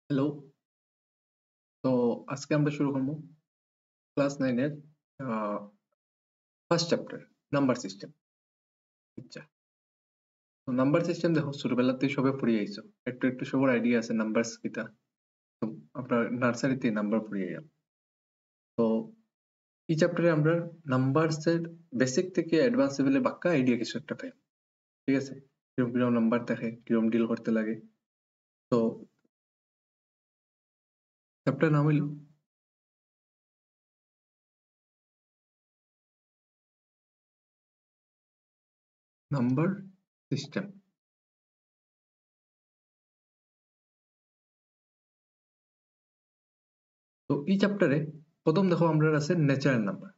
Hello. তো আজকে আমরা শুরু করবো ক্লাস 9 এর ফার্স্ট চ্যাপ্টার নাম্বার সিস্টেম। আচ্ছা, তো নাম্বার সিস্টেম দেখো ছোটবেলাতেই সবে পড়ে আইছো, একটু একটু সবার আইডিয়া আছে নাম্বারস কিটা। তো আপনার নার্সারিতে নাম্বার পড়ে গেল। তো এই চ্যাপ্টারে আমরা নাম্বারস এর বেসিক থেকে অ্যাডভান্স লেভেলে বাক্কা আইডিয়া কিছু একটা পাই। ঠিক আছে, কিরকম কিরকম নাম্বার থাকে, কিরকম ডিল করতে লাগে। তো চ্যাপ্টার নাম হইল নাম্বার সিস্টেম। তো এই চ্যাপ্টারে প্রথম দেখো আমরা আছে ন্যাচারাল নাম্বার।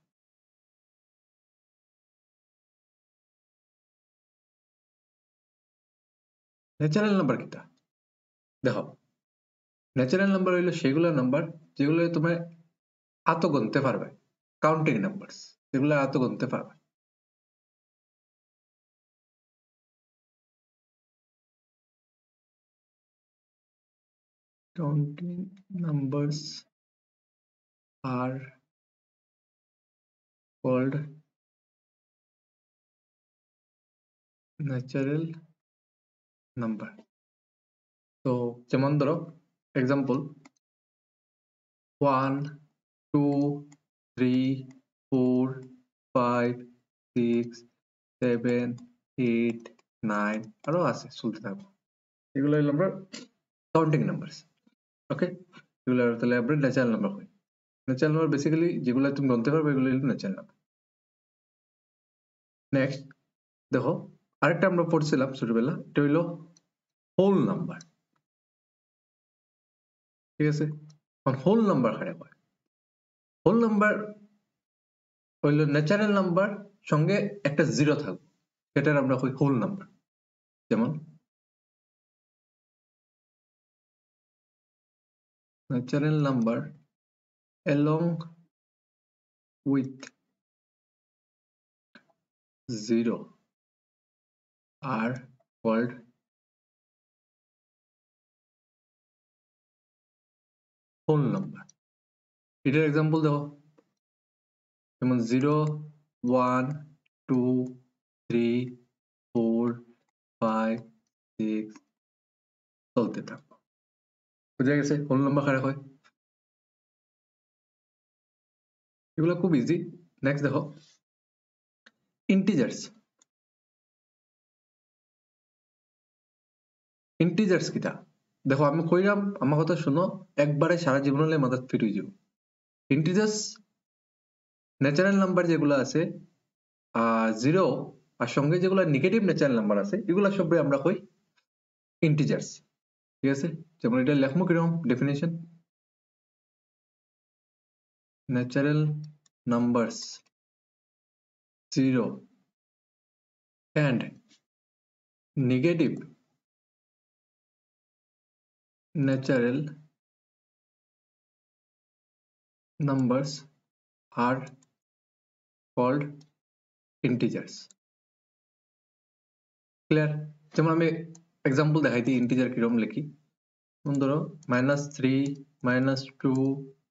ন্যাচারাল নাম্বার কিটা দেখো, ন্যাচারাল নাম্বার হইলো সেগুলো নাম্বার যেগুলো তুমি আতো গুনতে পারবে, কাউন্টিং নাম্বারস যেগুলো আতো গুনতে পারবে। Counting numbers are called natural number. তো যেমন ধরো এক্সাম্পল 1 2 3 4 5 6 7 8 9 আরো আছে, চলতে থাকবো। এগুলো হলো আমরা কাউন্টিং নাম্বারস। ওকে, এগুলো তাহলে আমরা ন্যাচারাল নাম্বার হয়। ন্যাচারাল নাম্বার বেসিক্যালি যেগুলো তুমি গুনতে পারবে এগুলো হলো ন্যাচারাল নাম্বার। নেক্সট দেখো, আরেকটা আমরা পড়ছিলাম ছোটবেলা, এটা হইলো হোল নাম্বার। ঠিক আছে, এখন হোল নাম্বার কারে কয়? হোল নাম্বার হইলো ন্যাচারাল নাম্বার সঙ্গে একটা জিরো থাকবে, সেটার আমরা কই হোল নাম্বার। যেমন natural number along with zero are called whole number। এটার এক্সাম্পল দেখো, যেমন 0 1 2 3 4 5 6 চলতে থাকবো। বুঝা গেছে হোল নাম্বার কারে হয়? এগুলো খুব ইজি। নেক্সট দেখো ইন্টিজার্স। ইন্টিজার্স কিটা দেখো, আমি কইরাম আমার কথা শুনো, একবারে সারা জীবন হলে মাথার ফিট হয়ে যাব। ইন্টিজার্স ন্যাচারাল নাম্বার যেগুলো আছে জিরো আর সঙ্গে যেগুলো নেগেটিভ ন্যাচারাল নাম্বার আছে এগুলো সবই আমরা কই ইন্টিজার্স। ঠিক আছে, যেমন এটা লেখমু কিরকম definition, natural numbers zero and negative natural numbers are called integers। Clear? যেমন আমি এক্সাম্পল দেখাই দিই ইন্টিজার কিরকম লিখি। ধরো -3 -2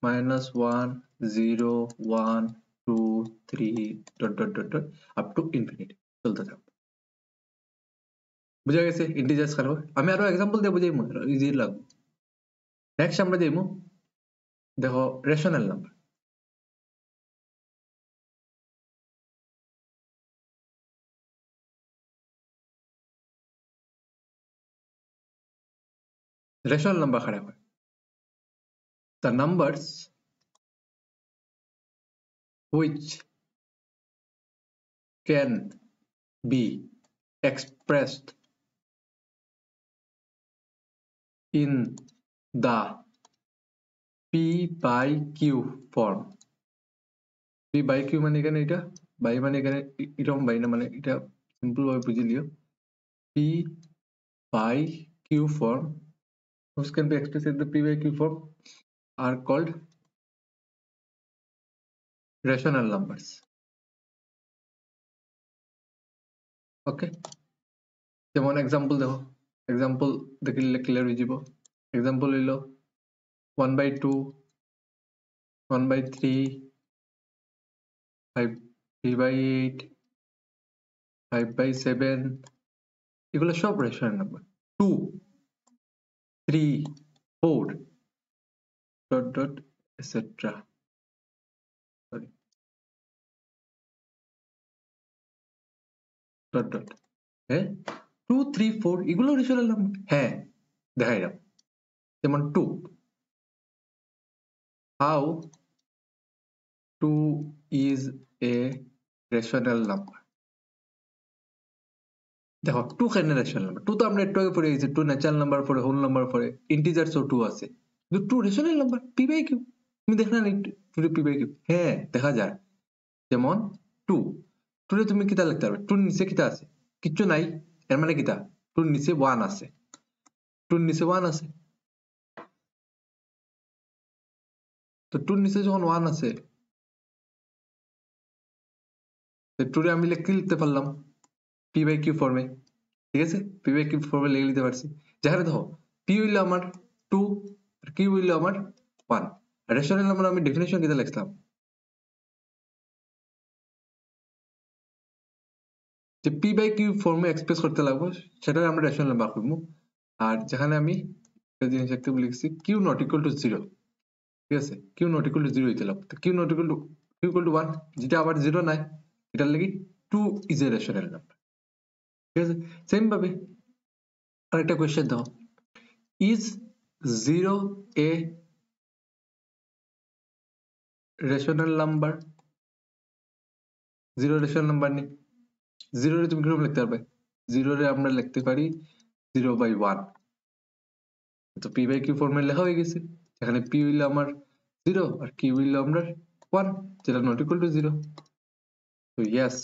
-1 0 1 2 3 dot dot dot dot up to infinity চলতে থাকবে। বুঝা গেছে ইন্টিজার্স কার হয়? আমি আরো এক্সাম্পল দিয়ে বুঝাইমু, ইজি লাগবে। নেক্সট আমরা যাইমু দেখো রেশনাল নাম্বার। রেশনাল নাম্বার কারে হয়? The numbers which can be expressed in the p by q form। p by q মানে এখানে এটা বাই, মানে এখানে এরকম বাই না, মানে এটা সিম্পল ভাবে বুঝে লিও। p by q form which can be expressed in the p by q form are called rational numbers। ওকে, যেমন এক্সাম্পল দেখো, এক্সাম্পল দেখিলে ক্লিয়ার হয়ে যাব। এক্সাম্পল হইল 1/2, 1/3, 3/8, 5/7, এগুলো সব rational number. 2, 3, 4 dot dot etc. Sorry, dot dot, হ্যাঁ 2, 3, 4 এগুলো রেশনাল নাম্বার। হ্যাঁ দেখাই দাও, যেমন 2, how 2 is a rational number। দেখো 2 কেন রেশনাল নাম্বার? 2 তো আমরা একটু আগে পড়ে গেছি, 2 ন্যাচারাল নাম্বার পড়ে, হোল নাম্বার পড়ে, ইন্টিজারস ও 2 আছে, কিন্তু 2 rational number, P by Q. তুমি দেখো না 2 পি বাই কিউ? হ্যাঁ দেখা যায়, যেমন 2, 2 রে তুমি কিতা লিখতে পারবে? 2 এর নিচে কিতা আছে? কিচ্ছু নাই, এর মানে কিতা? 2 এর নিচে 1 আছে, 2 এর নিচে 1 আছে, তো 2 এর নিচে যখন 1 আছে, তো 2 রে আমি কি লিখতে পারলাম? পি বাই কিউ ফর্মে, ঠিক আছে? পি বাই কিউ ফর্মে লিখে নিতে পারছি। যেখানে দেখো পি হইলো আমার 2 আর কিউ হইলো আমার 1। রেশনাল নাম্বার আমি ডেফিনিশন কিতা লিখলাম? যে পি বাই কিউ ফর্মে এক্সপ্রেস করতে লাগবো, সেটা আমরা রেশনাল নাম্বার করবো। আর যেখানে আমি একটা জিনিস লিখতে লিখছি কিউ নট ইকুয়াল টু 0, ঠিক আছে? কিউ নট ইকুয়াল টু 0 হইতে লাগবে। তো কিউ নট ইকুয়াল টু 1, যেটা আবার 0 নাই, এটার লাগি 2 ইজ এ রেশনাল নাম্বার, ঠিক আছে? সেম ভাবে আরেকটা কোশ্চেন দাও, is 0 A rational number? 0 rational number নেই। 0 রে তুমি কিরকম লিখতে পারবে? 0 রে আমরা লিখতে পারি 0/1। তো পি বাই কিউ ফর্মে লেখা হয়ে গেছে, এখানে পি হইলো আমার 0 আর কিউ হইলো আমরা 1, যেটা নট ইকুয়াল টু 0। তো ইয়েস,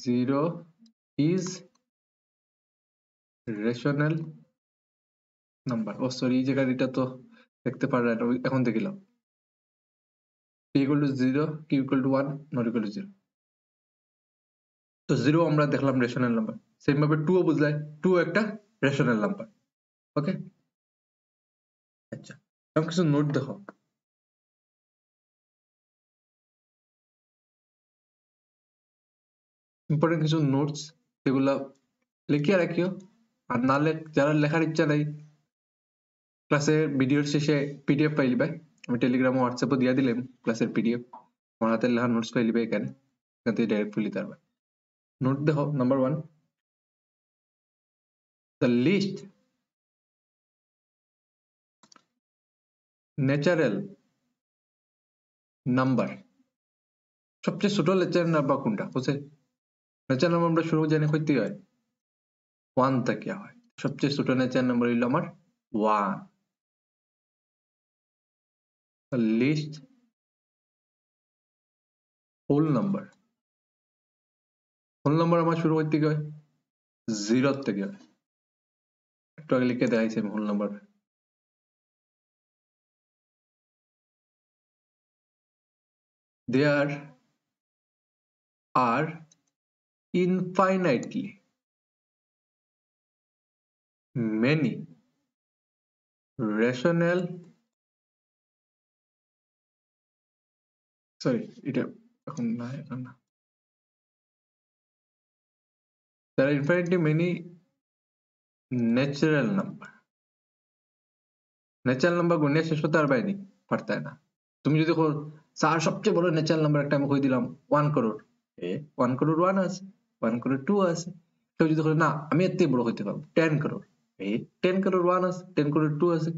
0 ইজ রেশনাল নাম্বার। ও সরি, এই জায়গায় এটা তো দেখতে পারা, এটা এখন দেখিলাম। p equal to 0, q equal to 1, not equal to 0। তো 0 আমরা দেখলাম রেশনাল নাম্বার, সেম ভাবে 2 ও বুঝলাই, 2 একটা রেশনাল নাম্বার। ওকে, আচ্ছা এখন কিছু নোট দেখো। ইম্পর্টেন্ট কিছু নোটস, এগুলা লিখিয়ে রাখিও। আর নাহলে যারা লেখার ইচ্ছা নাই, ক্লাসের ভিডিওর শেষে পিডিএফ পাই লিবাই, আমি টেলিগ্রাম ও হোয়াটসঅ্যাপে দিয়ে দিলাম ক্লাসের পিডিএফ, আমার হাতে লেখা নোটস পাই লিবাই, এখানে এখান থেকে ডাইরেক্ট ফুল দিতে পারবে। নোট দেখো, number 1, the list natural number. সবচেয়ে ছোট ন্যাচারাল নাম্বার কোনটা? বুঝছে? ন্যাচারাল নাম্বার আমরা শুরু জানি কইতে হয় 1 থেকে হয়, সবচেয়ে ছোট ন্যাচারাল নাম্বার হইলো আমার 1। List whole number, whole number আমার শুরু করতে হয় 0 থেকে হয়। একটু আগে লিখে দেখাইছি আমি whole number. There are infinitely many rational, sorry এটা এখন না, এখন না, there are infinitely many natural number। Natural number গুণে শেষ হতে পারতা না। তুমি যদি স্যার সবচেয়ে বড় ন্যাচারাল নাম্বার একটা আমি কই দিলাম 1 করোড়, 1 করোড় 1 আছে, 1 করোড় 2 আছে। কেউ যদি না আমি এর থেকে বড় হইতে পারবো 10 করোড়, 10 করোড় 1 আছে, 10 করোড় 2 আছে,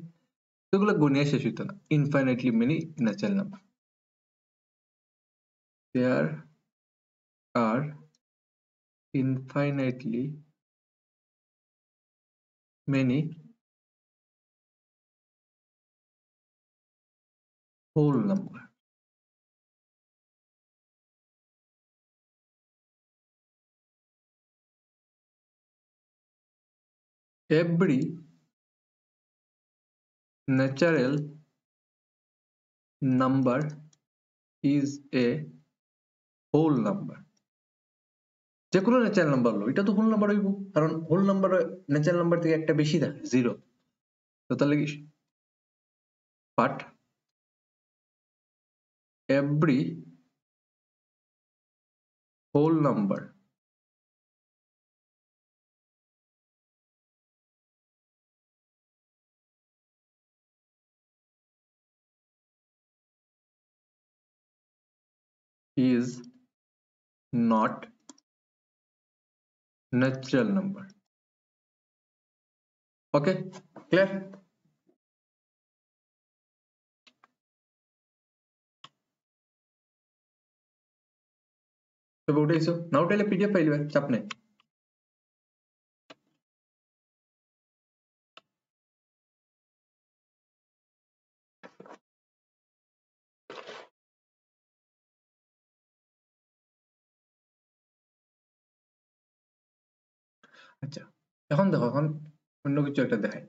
এগুলো গুণে শেষ হইতো না। Infinitely many natural number. There are infinitely many whole number। Every natural number is a whole number। যে কোনো ন্যাচারাল নাম্বার হলো, এটা তো হোল নাম্বার হইব, কারণ হোল নাম্বার ন্যাচারাল নাম্বার থেকে একটা বেশি থাকে 0। তো তাহলে কি but every whole number is not natural number. Okay, clear? তো উঠেছো না উঠাইলে পিডিএফ পাইলে চাপ নেই। আচ্ছা এখন দেখো, এখন অন্য কিছু একটা দেখাই।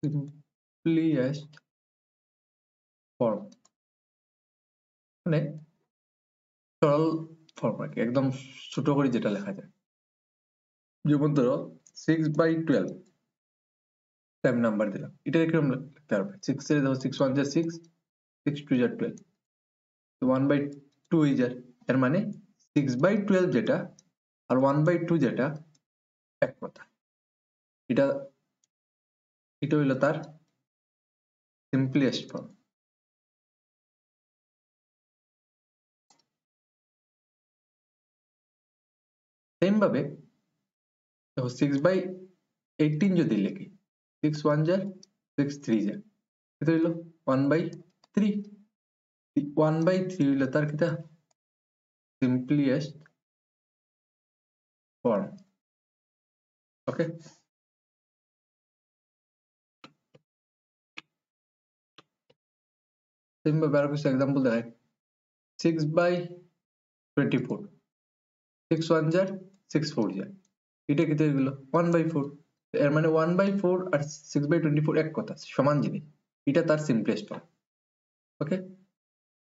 simplest form মানে সরল ফর্ম আর কি, একদম ছোট করে যেটা লেখা যায়। যেমন ধরো 6/12 টাইম নাম্বার দিলাম, এটা কিরকম লিখতে পারবে? 6 এর দেখো 6 1 যা 6, 6 2 যা 12, 1/2 হয়ে যায়। এর মানে 6/12 যেটা আর 1/2 যেটা এক কথা। এটা এটা হইলো তার সিম্পলেস্ট ফর্ম। সেম ভাবে দেখো 6/18 যদি লিখি, 6 1 যা 6 3 যা, এটা হইলো 1/3। 1/3 হইলো তার কিটা simplest form। ওকে, সেম ভাবে আরো কিছু এক্সাম্পল দেখাই। 6/24, 6 1 যা 6 4 যা, এটা কিতে হইলো 1/4। এর মানে 1/4 আর 6/24 এক কথা, সমান জিনিস। এটা তার সিম্পলেস্ট ফর্ম। ওকে,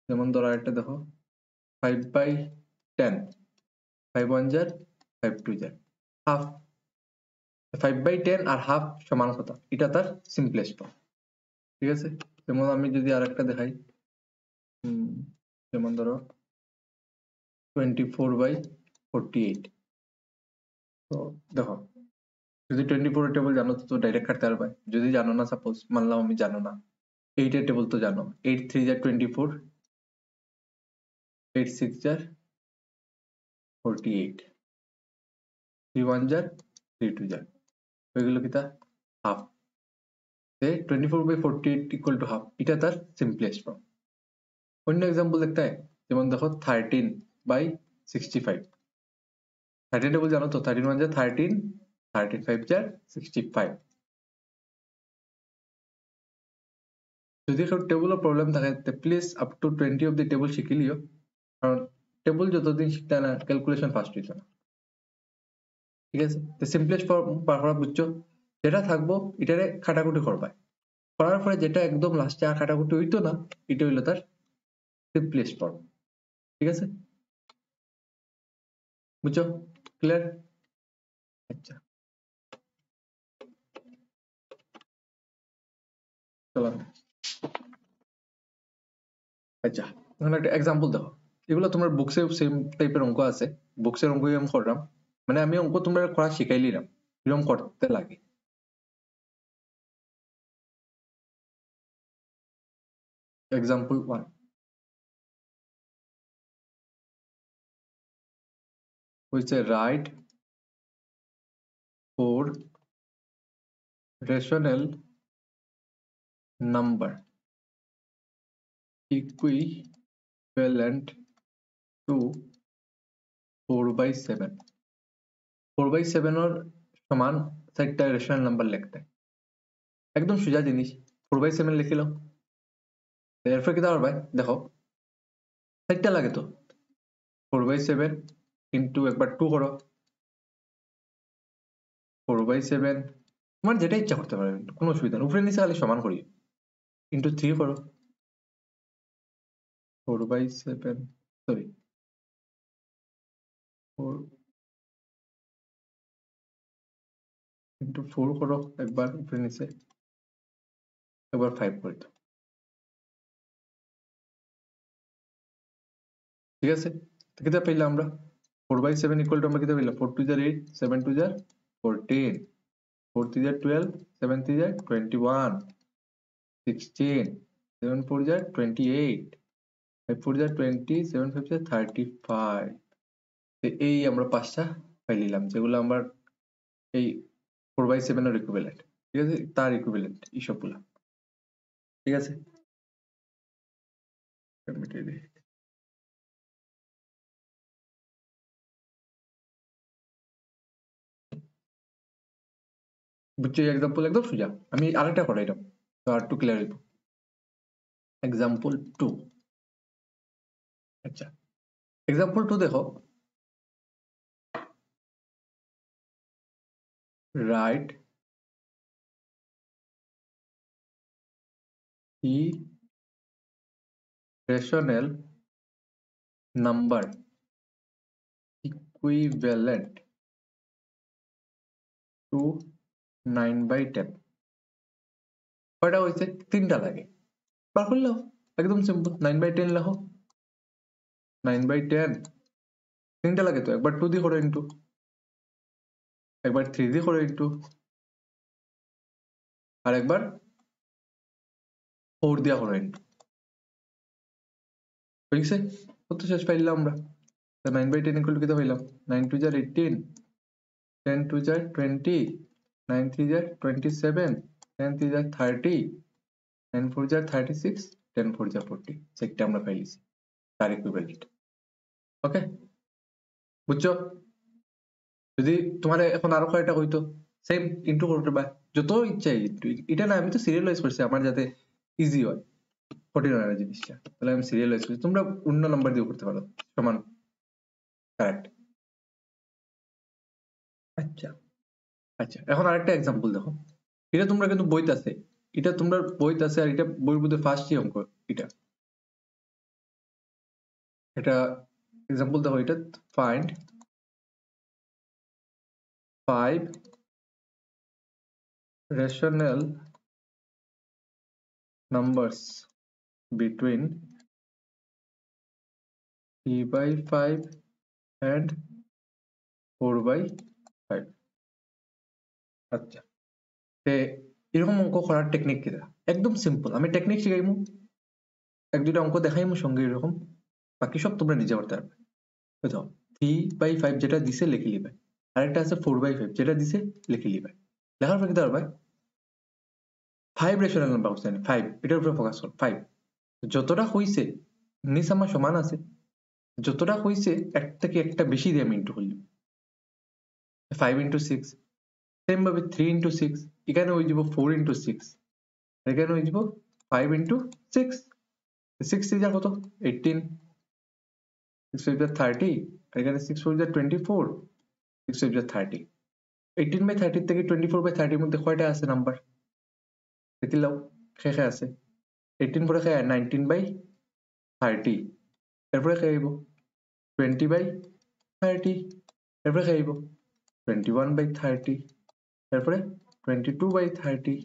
যেমন ধরো আরেকটা দেখো 5/10, 5 1 যা 5 2 যা, হাফ। 5/10 আর হাফ সমান কথা, এটা তার সিম্পলেস্ট ফর্ম। ঠিক আছে, যেমন আমি যদি আরেকটা দেখাই, যেমন ধরো 24/48। তো দেখো, যদি 24 এর টেবিল জানো তো ডাইরেক্ট কাটতে পারবে। যদি জানো না, সাপোজ মানলাম আমি জানো না, 8 এর টেবিল তো জানো, 8 3 যা 24, 8 6 যা 48, 3 1 যা 3 2 যা, ওইগুলো কিতা হাফ। 24/48 ইকুয়াল টু হাফ, এটা তার সিম্পলেস্ট ফর্ম। অন্য এক্সাম্পল একটা, যেমন দেখো 13/65। 13 টেবিল জানো তো, 13 1 যা 13, 13 5 যা 65। যদি কারো টেবুলের প্রবলেম থাকে প্লিজ আপ টু 20 অব্দি টেবুল শিখিলিও, কারণ টেবুল যতদিন শিখতে না ক্যালকুলেশন ফাস্ট হইতো না। ঠিক আছে, তো সিম্পলেস্ট ফর্ম করা বুঝছো, যেটা থাকবো এটারে কাটাকুটি করবা, করার পরে যেটা একদম লাস্টে আর কাটাকুটি হইতো না, এটা হইলো তার সিম্পলেস্ট ফর্ম। ঠিক আছে, বুঝছো? ক্লিয়ার? আচ্ছা চলো, আচ্ছা এখানে একটা এক্সাম্পল দেখো। এগুলো তোমার বুকসে সেম টাইপের অঙ্ক আছে, বুকসের অঙ্ক আমি করলাম, মানে আমি অঙ্ক তোমরা করা শিখাইলিলাম এরকম করতে লাগে। এক্সাম্পল 1 হইছে right 4 rational number equivalent to 4/7। 4/7 এর সমান 4টা রেশনাল নাম্বার লিখতে, একদম সোজা জিনিস। 4/7 লিখিল, এরপর কি দাঁড়াবে দেখো, 4টা লাগে তো, 4/7 ইন্টু একবার 2 করো, 4/7 তোমার যেটা ইচ্ছা করতে পারবে, কোনো অসুবিধা নেই, উপরে নিচে খালি সমান করি, ইন্টু 3 করো, 4/7 সরি 4 ইন্টু 4 করো একবার উপরে নিচে, একবার 5 করে দাও। ঠিক আছে, তো কিতা পেলাম আমরা 4/7 ইকুয়াল টু আমরা কিতা পেলাম 4 2 jar 8 7 2 jar 14 4 3 jar 12 7 3 jar 21 16 7 4 jar 28 5 4 jar 20 7 5 jar 35। এই আমরা পাঁচটা ফাইল নিলাম যেগুলো আমরা এই 4/7 এর ইকুইভ্যালেন্ট। ঠিক আছে, তার ইকুইভ্যালেন্ট এই সবগুলা। ঠিক আছে, মিটিয়ে দিই। বুঝছো, এক্সাম্পল একদম সোজা। আমি আরেকটা করাইলাম তো আর একটু ক্লিয়ার হইব। এক্সাম্পল 2। আচ্ছা, এক্সাম্পল 2 দেখো, right irrational number equivalent to 9/10। কয়টা হয়েছে? তিনটা লাগে, বার করে লাও, একদম সিম্পল। 9/10 লেখো, 9/10 তিনটা লাগে তো, একবার 2 দিয়ে করো ইন্টু, একবার 3 দিয়ে করো ইন্টু, আর একবার 4 দিয়া করো ইন্টু। হয়েছে, কত শেষ পাইলাম আমরা? 9/10 ইকুয়াল টু কত পাইলাম? 9 2 jar 18 10 2 jar 20 9 3 jar 27 10 3 jar 30 9 4 jar 36 10 4 jar 40। সেটা আমরা পাইছি তার ইকুইভ্যালেন্ট। ওকে, বুঝছো? যদি তোমার এখন আরো কয়টা হইতো সেম ইনটু করতে বা যত ইচ্ছা ইনটু, এটা না আমি তো সিরিয়ালাইজ করছি আমার যাতে ইজি হয়, কঠিন হয় না জিনিসটা, তাহলে আমি সিরিয়ালাইজ করছি। তোমরা অন্য নাম্বার দিয়ে করতে পারো সমান, কারেক্ট। আচ্ছা আচ্ছা, এখন আরেকটা এক্সাম্পল দেখো, এটা তোমরা কিন্তু বইতে আছে, এটা তোমরা বইতে আছে, আর এটা বইয়ের মধ্যে ফার্স্ট অঙ্ক। এটা এটা এক্সাম্পল দেখো, এটা find 5 rational numbers between 3/5 and 4/5। আচ্ছা, তে এরকম অঙ্ক করার টেকনিক কিটা? একদম সিম্পল, আমি টেকনিক শিখাইমু, এক দুইটা অঙ্ক দেখাইমু সঙ্গে এরকম, বাকি সব তোমরা নিজে করতে পারবে। বুঝছো, 3/5 যেটা দিছে লিখে লিবে, আরেকটা আছে 4/5 যেটা দিছে লিখে লিবে। লেখার পর কি পারবে? 5 রেশনাল নাম্বার হচ্ছে 5, এটার উপরে ফোকাস কর। 5 যতটা হইছে নিচ আমার সমান আছে, যতটা হইছে এক থেকে একটা বেশি দিয়ে আমি ইন্টু করলাম। 5 into 6, সেম ভাবে 3 into 6, এখানে হয়ে যাব 4 into 6, এখানে হয়ে যাব 5 into 6। 6 3 যা কত? 18, 6 5 যা 30, আর এখানে 6 4 যা 24, 6 5 যা 30। 18/30 থেকে 24/30 এর মধ্যে কয়টা আছে নাম্বার দেখি লাও। শেষে আছে 18 পরে খেয়ে 19/30, এরপরে খেয়ে আইব 20/30, এরপরে খেয়ে আইব 21/30, এরপরে 22/30,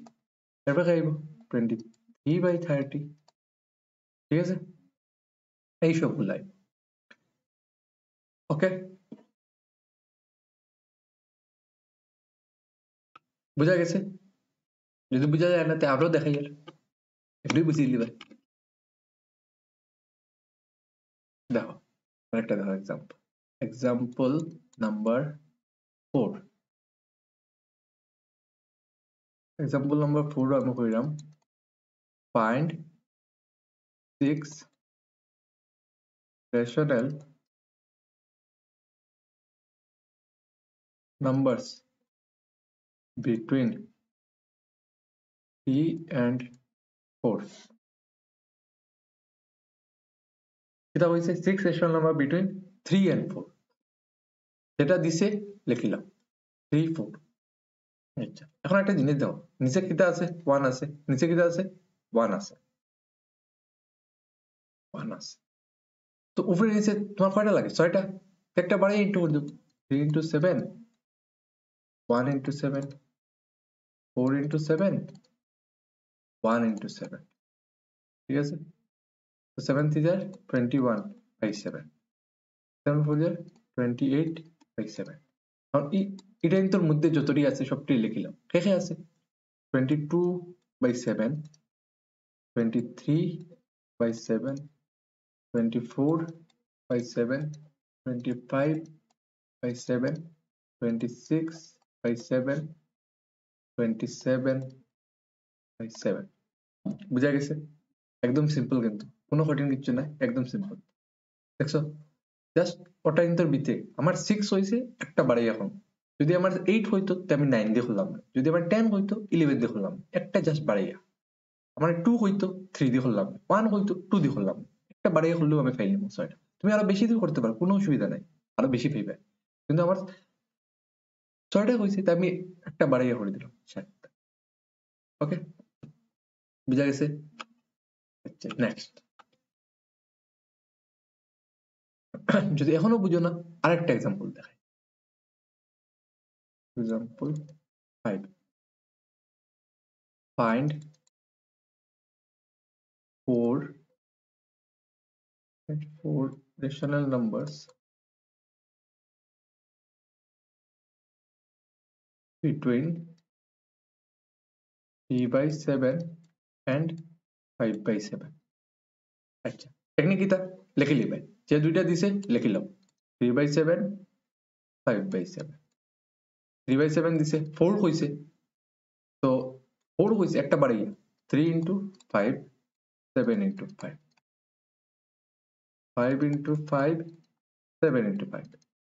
এরপরে খেয়ে আইব 23/30। ঠিক আছে, এই সবগুলাই। ওকে, বুঝা গেছে? যদি বুঝা যায় না, আরো দেখাই, আর এটাই বুঝিয়ে দিবে। দেখো আরেকটা দেখো example, example number 4। Example number 4 আমি কইরাম find 6 rational numbers between 3 and 4। এটা হইছে 6 rational number between 3 and 4, যেটা দিছে লিখিলাম 3 4। আচ্ছা, এখন একটা জিনিস দাও, নিচে কিটা আছে? 1 আছে, নিচে কিটা আছে? 1 আছে, 1 আছে। তো উপরে নিচে তোমার কয়টা লাগে? 6টা। একটা বাড়াই ইনটু করে দেব, 3 into 7, 1 into 7, 4 into 7 1 into 7 ঠিক আছে তো 7 3 are 21 by 7 7 4 are 28 by 7 এখন এটা ইন্তর মধ্যে যতটি আছে সবটি লিখিলাম কে কে আছে 22 by 7 23 by 7 24 by 7 25 by 7 26 by 7 27 by 7 বুঝা গেছে একদম সিম্পল কিন্তু কোনো কঠিন কিছু না একদম সিম্পল দেখছো জাস্ট ওটা ইন্তর ভিতরে আমার 6 হইছে একটা বাড়াই এখন যদি আমার 8 হইতো তাহলে আমি 9 দিয়ে খুললাম যদি আমার 10 হইতো 11 দিয়ে খুললাম একটা জাস্ট বাড়াইয়া আমার 2 হইতো 3 দিয়ে খুললাম 1 হইতো 2 দিয়ে খুললাম একটা বাড়াইয়া খুললেও আমি ফাইল নিব ছয়টা তুমি আরো বেশি দিয়ে করতে পারো কোনো অসুবিধা নাই আরো বেশি পাইবে কিন্তু আমার ছয়টা হইছে তাই আমি একটা বাড়াইয়া করে দিলাম সাতটা ওকে বুঝা গেছে আচ্ছা নেক্সট যদি এখনো বুঝো না আরেকটা এক্সাম্পল দেখাই example 5 find 4 rational numbers between 3 by 7 and 5 by 7 আচ্ছা টেকনিক কিটা লিখি লিবে যে দুইটা দিছে লিখি লও 3 by 7 5 by 7 3 by 7 দিছে 4 হইছে তো 4 হইছে একটা বাড়াইয়া 3 into 5 7 into 5 5 into 5 7 into 5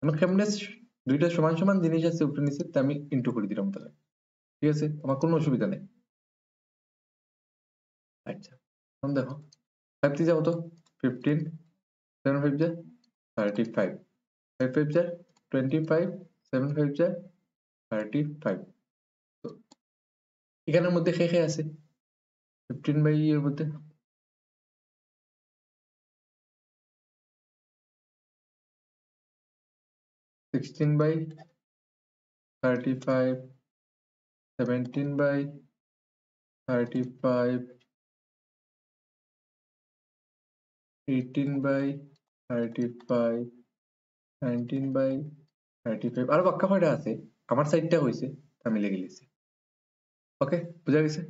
আমি কেমনে দুইটা সমান সমান জিনিস আছে উপরে নিচে তা আমি ইনটু করে দিলাম তাহলে ঠিক আছে আমার কোনো অসুবিধা নেই আচ্ছা এখন দেখো 5 দিয়ে যাও তো 15 7 5 যা 35 5 5 যা 25 7 5 যা 35 তো এখানের মধ্যে কে কে আছে 15 বাই এর মধ্যে 16 by 35 17 by 35 18 by 35 19 by 35 আর বাক্কা কয়টা আছে আমার সাইডটা হইছে আমি লিখে লিছি ওকে বুঝা গেছে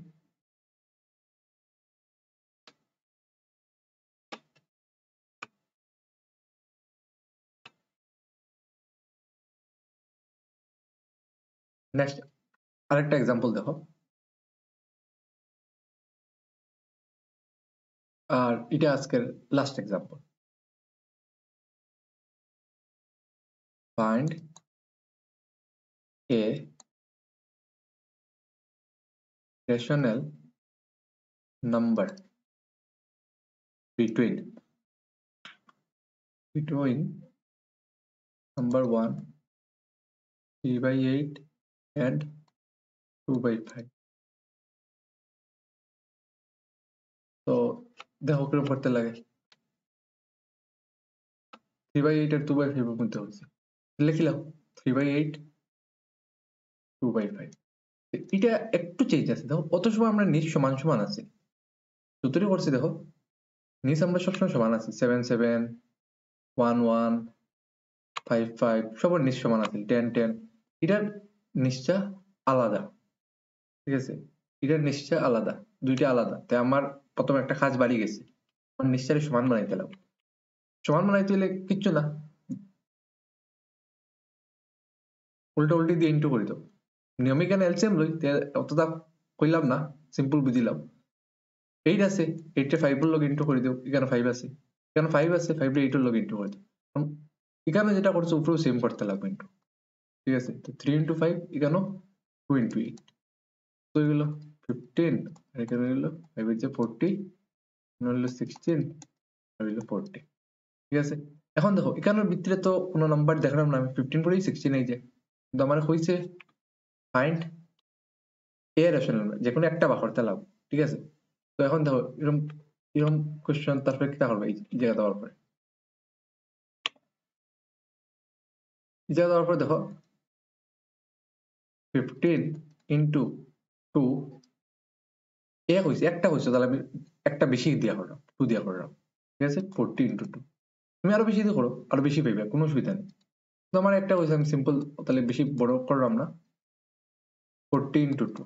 নেক্সট আরেকটা एग्जांपल দেখো আর এটা আজকের last example find a rational number between number 1 3 by 8 and 2 by 5 তো দেখো কিরকম করতে লাগে 3 by 8 আর 2 by 5 এর মধ্যে হচ্ছে লিখিলাম 3 by 8 2 by 5 এটা একটু চেঞ্জ আছে দেখো অত সময় আমরা নিচ সমান সমান আছে যতটুকু করছি দেখো নিচ আমরা সবসময় সমান আছি 7 7 1 1 5 5 সবার নিচ সমান আছে 10 10 এটার নিচটা আলাদা ঠিক আছে এটার নিচটা আলাদা দুইটা আলাদা তাই আমার প্রথমে একটা কাজ বাড়ি গেছে আমার নিচটারে সমান বানাইতে লাগবে সমান বানাইতে হলে কিচ্ছু না উল্টা উল্টি দিয়ে ইন্টু করে দাও নিয়মে কেন এলসিএম লই অতটা কইলাম না সিম্পল বুঝিলাম 8 আছে 8 এ 5 এর লগ ইন্টু করে দাও এখানে 5 আছে এখানে 5 আছে 5 এ 8 এর লগ ইন্টু করে দাও এখানে যেটা করছো উপরেও সেম করতে লাগবে ইন্টু ঠিক আছে তো 3 into 5 এখানেও 2 into 8 তো এগুলো 15 আর এখানে হলো 5 এর যে 40 এখানে হলো 16 আর হলো 40 ঠিক আছে এখন দেখো এখানের ভিতরে তো কোনো নাম্বার দেখালাম না আমি 15 পরেই 16 এই যে কিন্তু আমার হইছে ফাইন্ড এ রেশনাল নাম্বার যে কোনো একটা বার করতে লাগবে ঠিক আছে তো এখন দেখো এরকম এরকম কোশ্চেন তারপরে কি করবে এই জায়গা দেওয়ার পরে এই জায়গা দেওয়ার পরে দেখো 15 into 2 এক হইছে একটা হইছে তাহলে আমি একটা বেশি দিয়া করলাম 2 দিয়া করলাম ঠিক আছে 40 into 2 তুমি আরো বেশি দিয়ে করো আরো বেশি পাইবে কোনো অসুবিধা নেই তো আমার একটা হইছে আমি সিম্পল তাহলে বেশি বড় করলাম না 40 into 2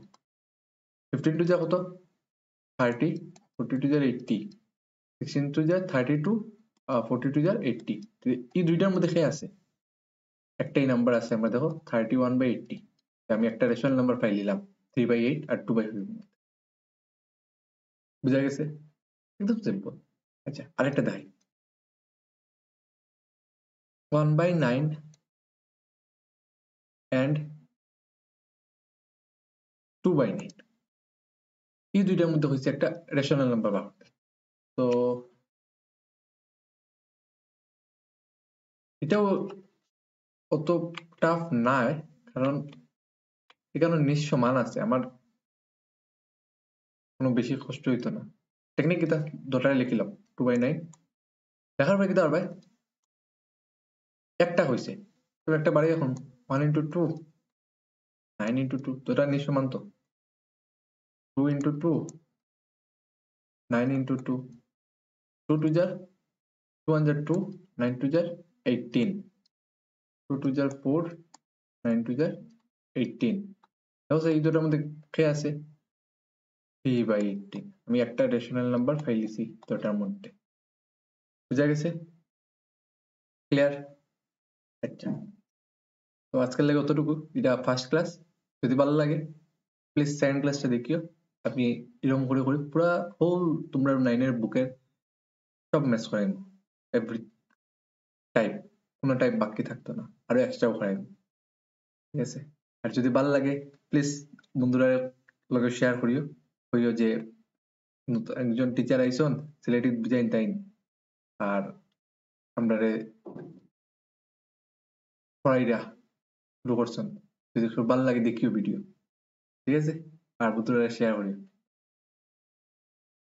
15 টু যা কত 30 40 টু যা 80 16 টু যা 32 40 টু যা 80 এই দুইটার মধ্যে খেয়ে আছে একটাই নাম্বার আছে আমরা দেখো 31/80 আমি একটা রেশনাল নাম্বার পাই নিলাম 3/8 আর 2/5 বুঝা গেছে একদম সিম্পল আচ্ছা আরেকটা দেখাই 1/9 and 2/9 এই দুইটার মধ্যে হচ্ছে একটা রেশনাল নাম্বার বার করতে তো এটাও অত টাফ নয় কারণ এখানে নিঃস্ব মান আছে আমার কোনো বেশি কষ্ট হইতো না টেকনিক এটা দুটাই লিখিলাম 2/9 দেখার পরে কিতা ভাই একটা হইছে তো একটা বাড়ি এখন 1 into 2 9 into 2 দুটা নিঃস্ব মান তো 2 into 2 9 into 2 2 to jar 2 1 jar 2 9 to jar 18 2 to jar 4 9 to jar 18 তাহলে এই দুটার মধ্যে কে আছে 3/18 আমি একটা রেশনাল নাম্বার ফাইলিছি দুটার মধ্যে বুঝা গেছে ক্লিয়ার আচ্ছা তো আজকের লাগে অতটুকু এটা ফার্স্ট ক্লাস যদি ভালো লাগে প্লিজ সেকেন্ড ক্লাসটা দেখিও আপনি এরকম করে করে পুরা হোল তোমরা 9 এর বুকের সব ম্যাচ করেন এভরি টাইপ কোনো টাইপ বাকি থাকতো না আরো এক্সট্রাও করেন ঠিক আছে আর যদি ভালো লাগে প্লিজ বন্ধুরা লগে শেয়ার করিও কইও যে একজন টিচার আইসন সিলেটি বুঝাইন তাইন আর আমরারে পড়াইরা শুরু করছেন যদি খুব ভালো লাগে দেখিও ভিডিও ঠিক আছে আর বন্ধুরা শেয়ার করিও